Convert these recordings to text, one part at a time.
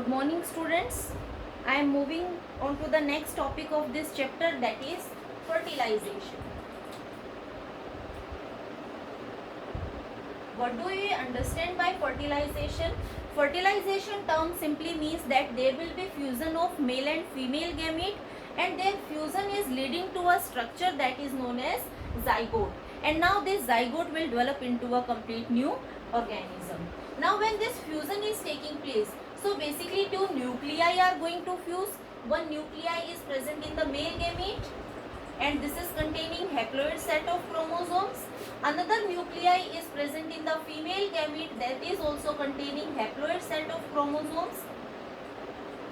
Good morning, students. I am moving on to the next topic of this chapter, that is fertilization. What do we understand by fertilization? Fertilization term simply means that there will be fusion of male and female gamete, and their fusion is leading to a structure that is known as zygote. And now this zygote will develop into a complete new organism. Now when this fusion is taking place, so basically two nuclei are going to fuse. One nuclei is present in the male gamete, and this is containing haploid set of chromosomes. Another nuclei is present in the female gamete, that is also containing haploid set of chromosomes.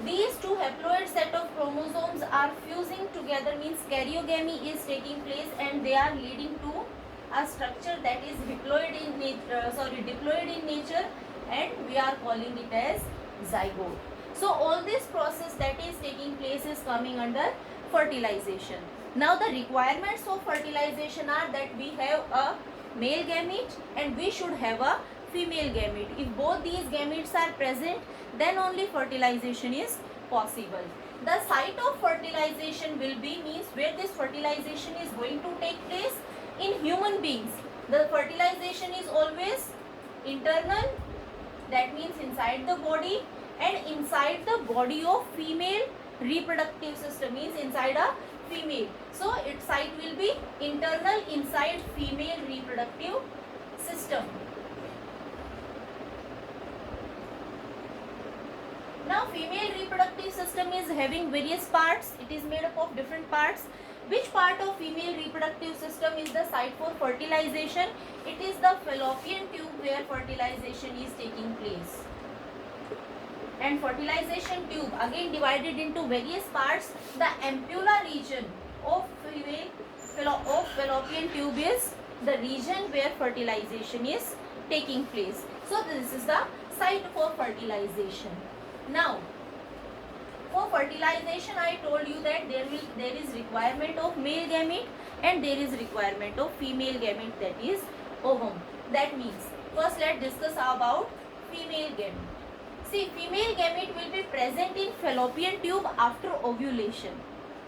These two haploid set of chromosomes are fusing together, means karyogamy is taking place, and they are leading to a structure that is diploid in nature, and we are calling it as zygote. So all this process that is taking place is coming under fertilization. Now the requirements of fertilization are that we have a male gamete and we should have a female gamete. If both these gametes are present, then only fertilization is possible. The site of fertilization will be, means where this fertilization is going to take place, in human beings. The fertilization is always internal, that means inside the body, and inside the body of female reproductive system, means inside a female. So its site will be internal, inside female reproductive system. Now female reproductive system is having various parts. It is made up of different parts. Which part of female reproductive system is the site for fertilization? It is the fallopian tube where fertilization is taking place. And fertilization tube again divided into various parts. The ampulla region of fallopian tube is the region where fertilization is taking place. So this is the site for fertilization. Now for fertilization, I told you that there is requirement of male gamete and there is requirement of female gamete, that is ovum. That means first let's discuss about female gamete. See, female gamete will be present in fallopian tube after ovulation.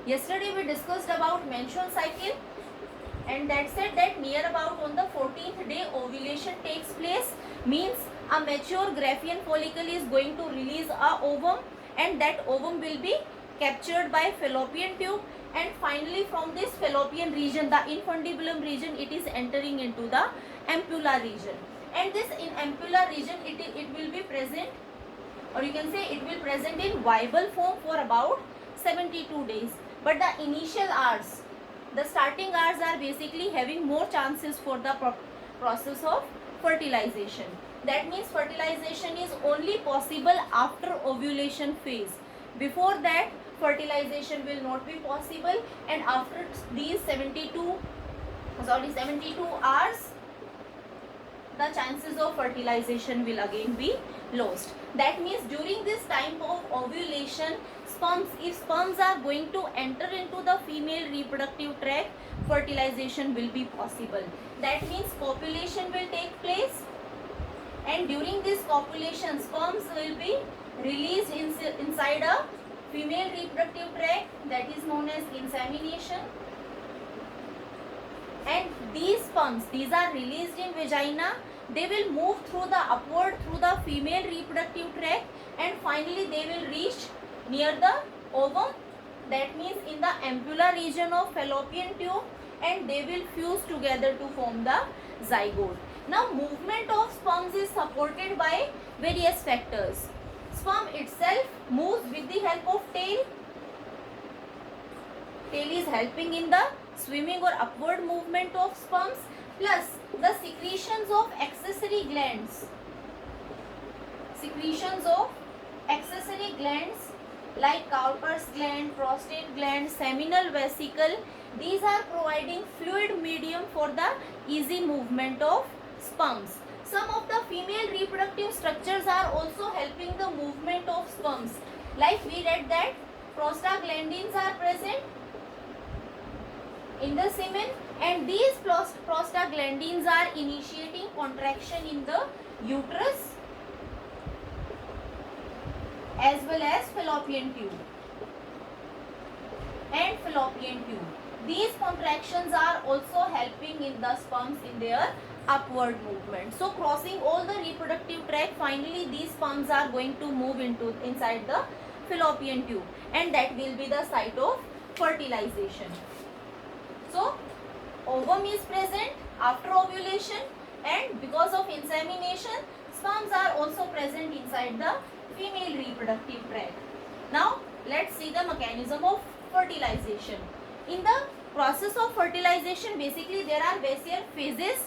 Yesterday we discussed about menstrual cycle, and that said that near about on the 14th day ovulation takes place, means a mature Graafian follicle is going to release a ovum, and that ovum will be captured by fallopian tube, and finally from this fallopian region, the infundibulum region, it is entering into the ampulla region. And this in ampulla region it will be present, or you can say it will present in viable form for about 72 days. But the initial hours, the starting hours are basically having more chances for the process of fertilization. That means fertilization is only possible after ovulation phase. Before that, fertilization will not be possible, and after these 72 hours, the chances of fertilization will again be lost. That means during this time of ovulation, if sperms are going to enter into the female reproductive tract, fertilization will be possible. That means copulation will take place, and during this copulation, sperms will be released inside a female reproductive tract, that is known as insemination. And these sperms, these are released in vagina. They will move through the female reproductive tract, and finally they will reach near the ovum, that means in the ampulla region of fallopian tube, and they will fuse together to form the zygote. Now movement of sperms is supported by various factors. Sperm itself moves with the help of tail. Tail is helping in the swimming or upward movement of sperms, plus the secretions of accessory glands. Secretions of accessory glands like Cowper's gland, prostate gland, seminal vesicle, these are providing fluid medium for the easy movement of sperms. Some of the female reproductive structures are also helping the movement of sperms. Like we read that prostaglandins are present in the semen, and these prostaglandins are initiating contraction in the uterus, as well as fallopian tube and fallopian tube. These contractions are also helping in the sperms in their upward movement. So crossing all the reproductive tract, finally these sperms are going to move into inside the fallopian tube, and that will be the site of fertilization. So ovum is present after ovulation, and because of insemination, sperms are also present inside the female reproductive tract. Now let's see the mechanism of fertilization. In the process of fertilization, basically there are various phases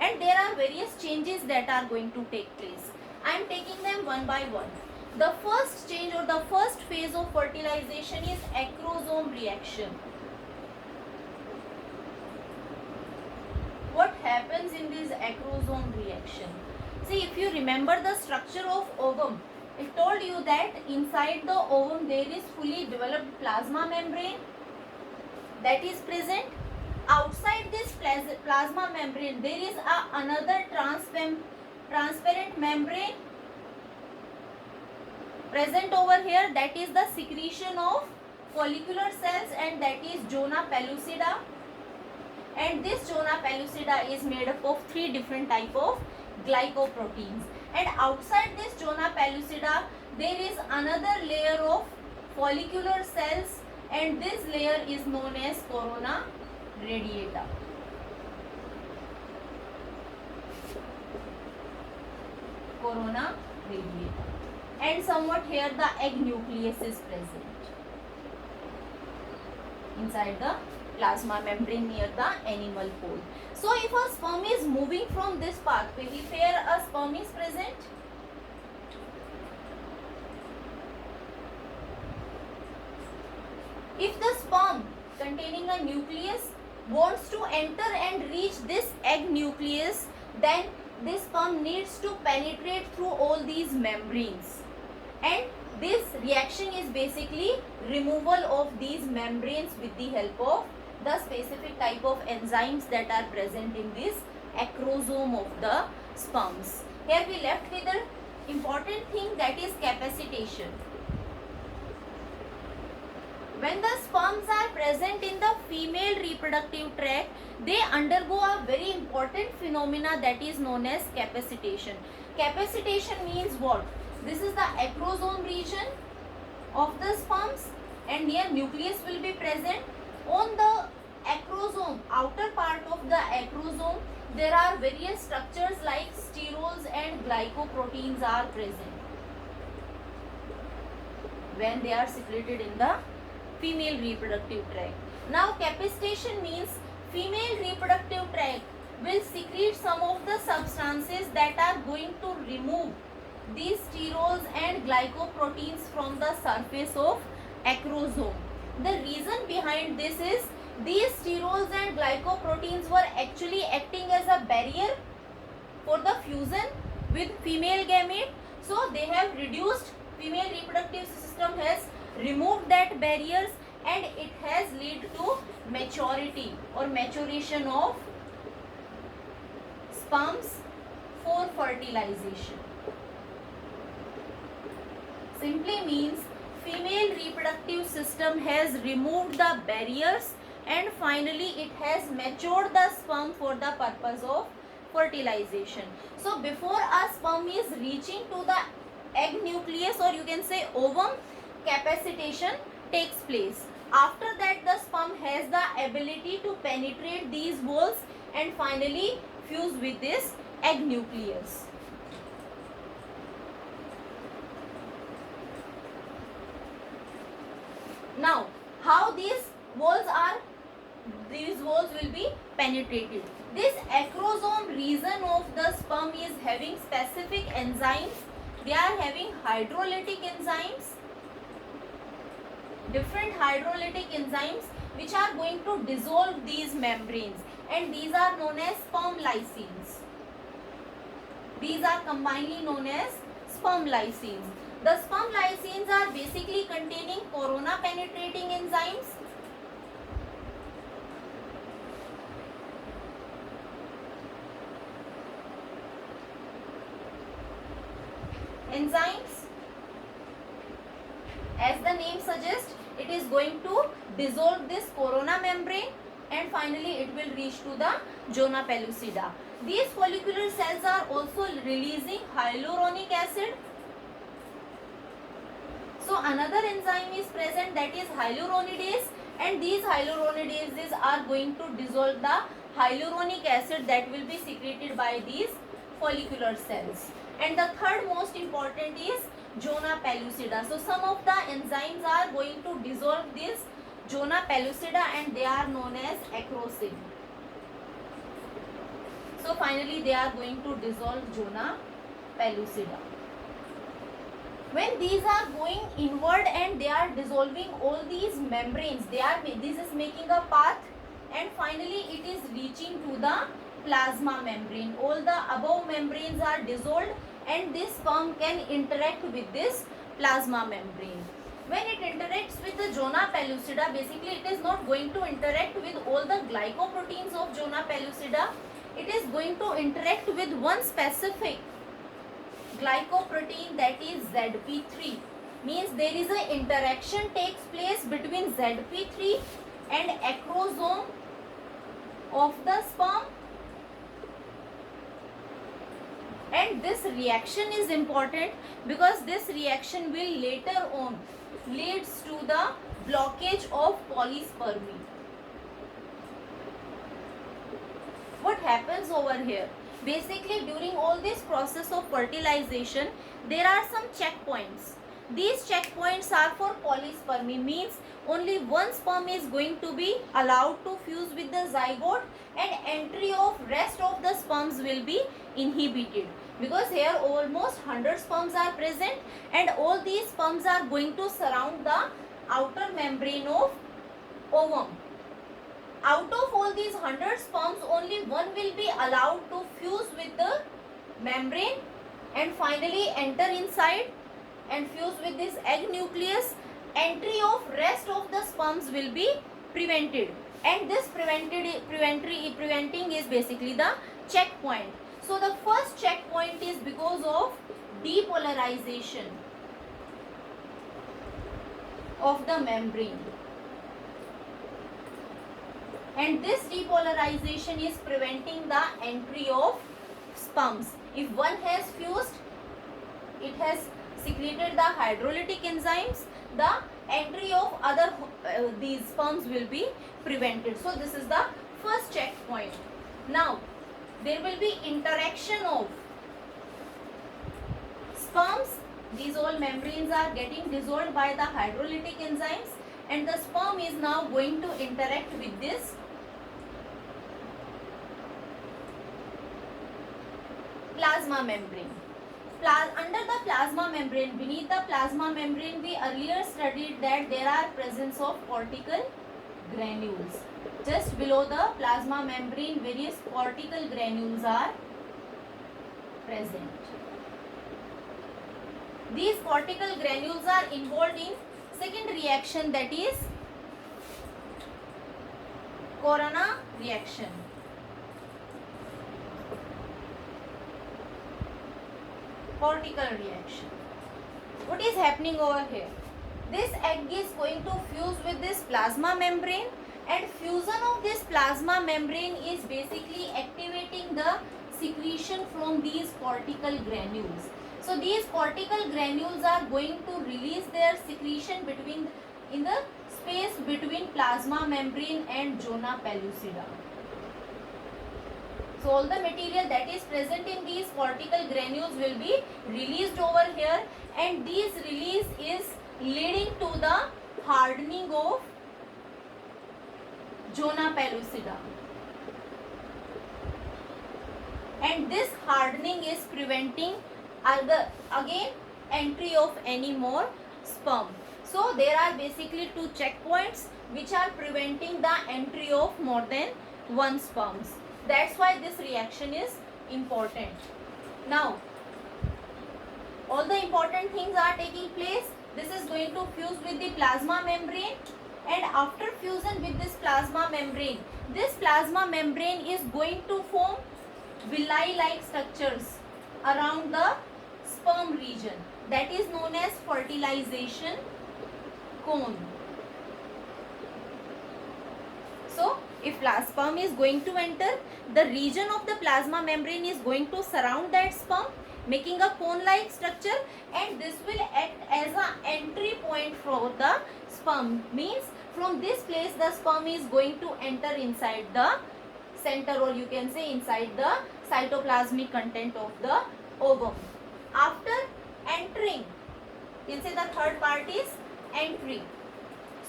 and there are various changes that are going to take place. I am taking them one by one. The first change or the first phase of fertilization is acrosome reaction. What happens in this acrosome reaction? See, if you remember the structure of ovum, I told you that inside the ovum there is fully developed plasma membrane that is present. Outside this plasma membrane there is another transparent membrane present over here, that is the secretion of follicular cells, and that is zona pellucida. And this zona pellucida is made up of three different type of glycoproteins, and outside this zona pellucida there is another layer of follicular cells, and this layer is known as corona radiata. Corona radiata. And somewhat here the egg nucleus is present inside the plasma membrane near the animal pole. So if a sperm is moving from this pathway, if here a sperm is present, if the sperm containing a nucleus wants to enter and reach this egg nucleus, then this sperm needs to penetrate through all these membranes, and this reaction is basically removal of these membranes with the help of the specific type of enzymes that are present in this acrosome of the sperms. Here we left with the important thing, that is capacitation. When the sperms are present in the female reproductive tract, they undergo a very important phenomena that is known as capacitation. Capacitation means what? This is the acrosome region of the sperms, and here nucleus will be present. On the acrosome, outer part of the acrosome, there are various structures like sterols and glycoproteins are present when they are secreted in the female reproductive tract. Now capacitation means female reproductive tract will secrete some of the substances that are going to remove these sterols and glycoproteins from the surface of acrosome. The reason behind this is these sterols and glycoproteins were actually acting as a barrier for the fusion with female gamete. So they have reduced, female reproductive system has removed that barriers, and it has led to maturity or maturation of sperms for fertilization. Simply means female reproductive system has removed the barriers, and finally it has matured the sperm for the purpose of fertilization. So before a sperm is reaching to the egg nucleus, or you can say ovum, capacitation takes place. After that, the sperm has the ability to penetrate these walls and finally fuse with this egg nucleus. Now, how these walls will be penetrated. This acrosome region of the sperm is having specific enzymes. They are having hydrolytic enzymes, different hydrolytic enzymes which are going to dissolve these membranes, and these are known as sperm lysines. These are combinedly known as sperm lysines. The sperm lysines are basically containing corona penetrating enzymes. As the name suggests, it is going to dissolve this corona membrane and finally it will reach to the zona pellucida. These follicular cells are also releasing hyaluronic acid. So another enzyme is present, that is hyaluronidase, and these hyaluronidases are going to dissolve the hyaluronic acid that will be secreted by these follicular cells. And the third most important is zona pellucida. So some of the enzymes are going to dissolve this zona pellucida and they are known as acrosyn. So finally they are going to dissolve zona pellucida. When these are going inward and they are dissolving all these membranes, this is making a path and finally it is reaching to the plasma membrane. All the above membranes are dissolved and this sperm can interact with this plasma membrane. When it interacts with the zona pellucida, basically it is not going to interact with all the glycoproteins of zona pellucida. It is going to interact with one specific glycoprotein, that is ZP3. Means there is an interaction takes place between ZP3 and acrosome of the sperm, and this reaction is important because this reaction will later on leads to the blockage of polyspermy. What happens over here? Basically during all this process of fertilization, there are some checkpoints. These checkpoints are for polyspermy, means only one sperm is going to be allowed to fuse with the zygote and entry of rest of the sperms will be inhibited, because here almost 100 sperms are present and all these sperms are going to surround the outer membrane of ovum. Out of all these 100 sperms, only one will be allowed to fuse with the membrane and finally enter inside and fuse with this egg nucleus. Entry of rest of the sperms will be prevented, and this preventing is basically the checkpoint. So the first checkpoint is because of depolarization of the membrane, and this depolarization is preventing the entry of sperms. If one has fused, it has secreted the hydrolytic enzymes, the entry of other these sperms will be prevented. So this is the first checkpoint. Now there will be interaction of sperms. These all membranes are getting dissolved by the hydrolytic enzymes and the sperm is now going to interact with this plasma membrane. Under the plasma membrane, beneath the plasma membrane, we earlier studied that there are presence of cortical granules. Just below the plasma membrane, various cortical granules are present. These cortical granules are involved in second reaction, that is corona reaction. Cortical reaction. What is happening over here? This egg is going to fuse with this plasma membrane, and fusion of this plasma membrane is basically activating the secretion from these cortical granules. So these cortical granules are going to release their secretion in the space between plasma membrane and zona pellucida. So all the material that is present in these cortical granules will be released over here, and this release is leading to the hardening of zona pellucida. And this hardening is preventing again entry of any more sperm. So there are basically two checkpoints which are preventing the entry of more than one sperms. That's why this reaction is important. Now, all the important things are taking place. This is going to fuse with the plasma membrane, and after fusion with this plasma membrane is going to form villi-like structures around the sperm region. That is known as fertilization cone. So if sperm is going to enter, the region of the plasma membrane is going to surround that sperm, making a cone like structure, and this will act as an entry point for the sperm. Means from this place the sperm is going to enter inside the center, or you can say inside the cytoplasmic content of the ovum. After entering, you can say the third part is entry.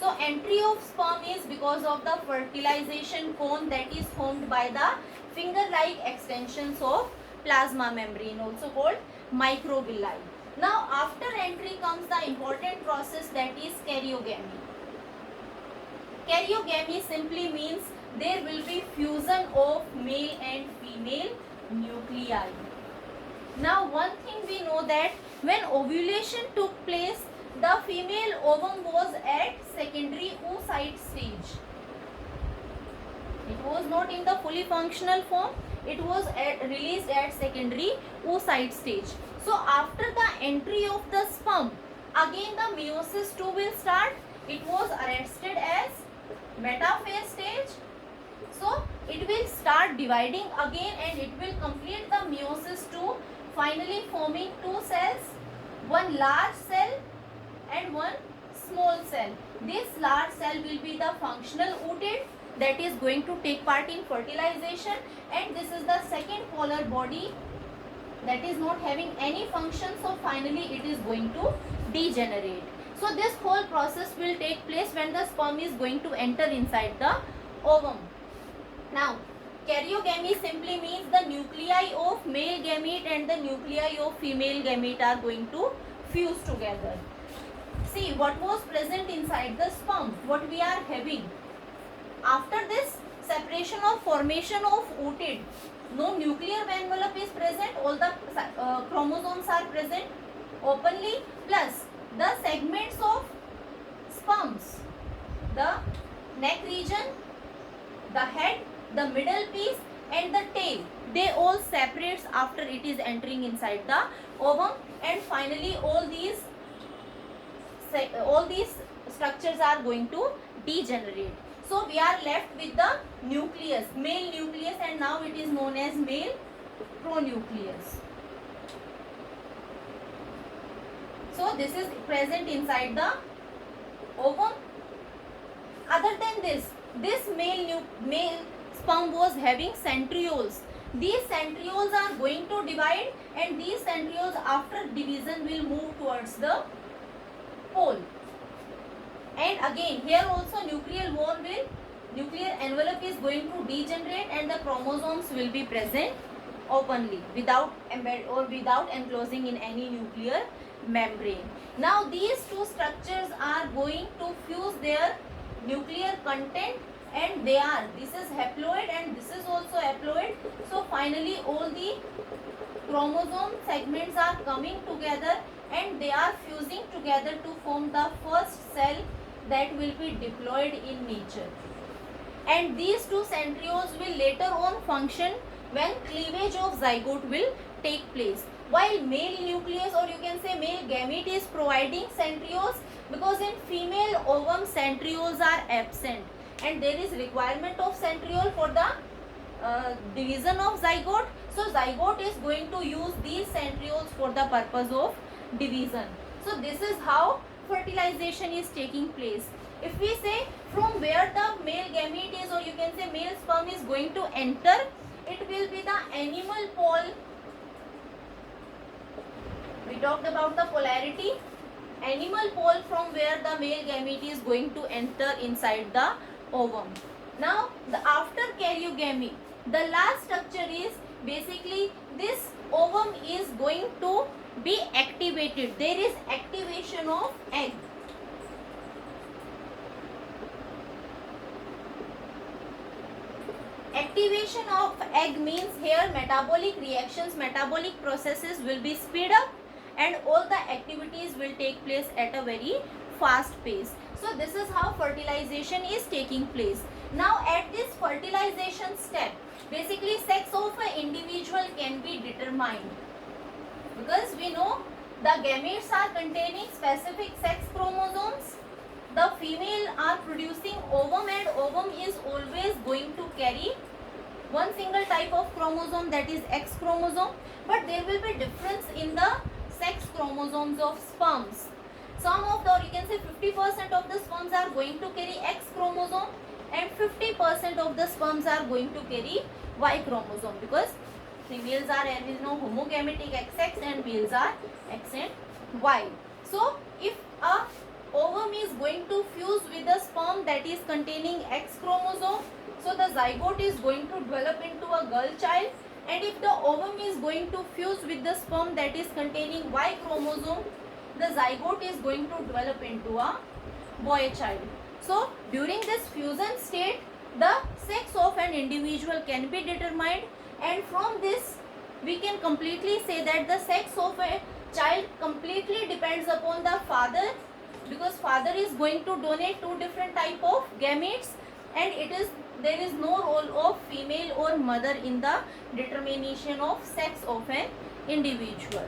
So entry of sperm is because of the fertilization cone that is formed by the finger-like extensions of plasma membrane, also called microvilli. Now after entry comes the important process, that is karyogamy. Karyogamy simply means there will be fusion of male and female nuclei. Now one thing we know that when ovulation took place, the female ovum was at secondary oocyte stage. It was not in the fully functional form. It was released at secondary oocyte stage. So after the entry of the sperm, again the meiosis 2 will start. It was arrested as metaphase stage. So it will start dividing again, and it will complete the meiosis 2, finally forming two cells, one large cell and one small cell. This large cell will be the functional ooted that is going to take part in fertilization, and this is the second polar body that is not having any function, so finally it is going to degenerate. So this whole process will take place when the sperm is going to enter inside the ovum. Now karyogamy simply means the nuclei of male gamete and the nuclei of female gamete are going to fuse together. See what was present inside the sperm, what we are having. After this separation or formation of ooted, no nuclear envelope is present, all the chromosomes are present openly, plus the segments of sperms, the neck region, the head, the middle piece and the tail, they all separates after it is entering inside the ovum, and finally all these structures are going to degenerate. So we are left with the nucleus, male nucleus, and now it is known as male pronucleus. So this is present inside the ovum. Other than this male sperm was having centrioles. These centrioles are going to divide, and these centrioles after division will move towards the pole. And again here also nuclear envelope is going to degenerate, and the chromosomes will be present openly without enclosing in any nuclear membrane. Now these two structures are going to fuse their nuclear content, and this is haploid and this is also haploid. So finally all the chromosome segments are coming together and they are fusing together to form the first cell that will be diploid in nature. And these two centrioles will later on function when cleavage of zygote will take place. While male nucleus, or you can say male gamete, is providing centrioles, because in female ovum centrioles are absent and there is requirement of centriole for the division of zygote. So zygote is going to use these centrioles for the purpose of division. So this is how fertilization is taking place. If we say from where the male gamete is, or you can say male sperm is going to enter, it will be the animal pole. We talked about the polarity. Animal pole from where the male gamete is going to enter inside the ovum. Now after karyogamy, the last structure is basically this ovum is going to be activated. There is activation of egg. Activation of egg means here metabolic reactions, metabolic processes will be speed up and all the activities will take place at a very fast pace. So this is how fertilization is taking place. Now at this fertilization step, basically sex of an individual can be determined, because we know the gametes are containing specific sex chromosomes the female are producing ovum, and ovum is always going to carry one single type of chromosome, that is X chromosome, but there will be difference in the sex chromosomes of sperms. Some of the, or you can say 50% of the sperms are going to carry X chromosome and 50% of the sperms are going to carry Y chromosome, because females are homogametic XX and males are X and Y. So if a ovum is going to fuse with a sperm that is containing X chromosome, so the zygote is going to develop into a girl child, and if the ovum is going to fuse with the sperm that is containing Y chromosome, the zygote is going to develop into a boy child. So during this fusion state, the sex of an individual can be determined, and from this we can completely say that the sex of a child completely depends upon the father, because father is going to donate two different type of gametes, and there is no role of female or mother in the determination of sex of an individual.